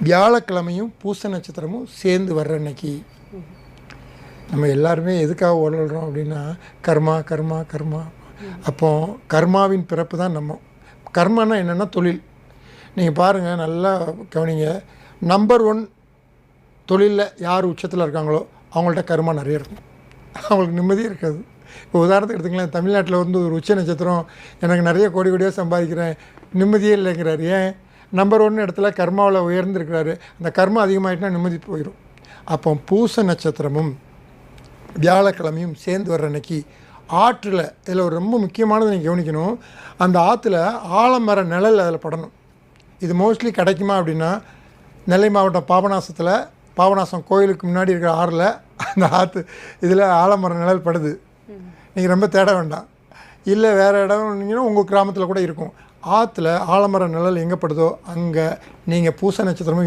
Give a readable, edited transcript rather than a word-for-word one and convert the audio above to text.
வியாழக்கிழமையும் பூச நட்சத்திரமும் சேர்ந்து வர்ற அன்னைக்கு நம்ம எல்லாருமே எதுக்காக ஓடுறோம் அப்படின்னா கர்மா கர்மா கர்மா. அப்போ கர்மாவின் பிறப்பு தான் நம்ம. கர்மானா என்னென்னா தொழில். நீங்கள் பாருங்கள், நல்லா கவனிங்க. நம்பர் 1 தொழிலில் யார் உச்சத்தில் இருக்காங்களோ அவங்கள்ட்ட கர்மா நிறைய இருக்கும், அவங்களுக்கு நிம்மதியே இருக்காது. இப்போ உதாரணத்துக்கு எடுத்துக்கலாம், தமிழ்நாட்டில் வந்து ஒரு உச்ச நட்சத்திரம் எனக்கு நிறைய கோடி கோடியாக சம்பாதிக்கிறேன், நிம்மதியே இல்லைங்கிறார். ஏன்? நம்பர் 1 இடத்துல கர்மாவில் உயர்ந்திருக்கிறாரு. அந்த கர்மா அதிகமாகிட்டுனா நிம்மதி போயிடும். அப்போ பூச நட்சத்திரமும் வியாழக்கிழமையும் சேர்ந்து வர்ற அன்னைக்கு ஆற்றில், இதில் ஒரு ரொம்ப முக்கியமானது நீங்கள் கவனிக்கணும், அந்த ஆற்றுல ஆலமர நிழல் அதில் படணும். இது மோஸ்ட்லி கிடைக்குமா அப்படின்னா, நெல்லை மாவட்டம் பாபநாசத்தில், பாபநாசம் கோயிலுக்கு முன்னாடி இருக்கிற ஆறில் அந்த ஆற்று இதில் ஆலமர நிழல் படுது. நீங்கள் ரொம்ப தேட வேண்டாம். இல்லை வேறு இடம் உங்கள் கிராமத்தில் கூட இருக்கும். ஆற்றுல ஆலமர நிழல் எங்கே படுதோ அங்கே நீங்கள் பூச நட்சத்திரமும்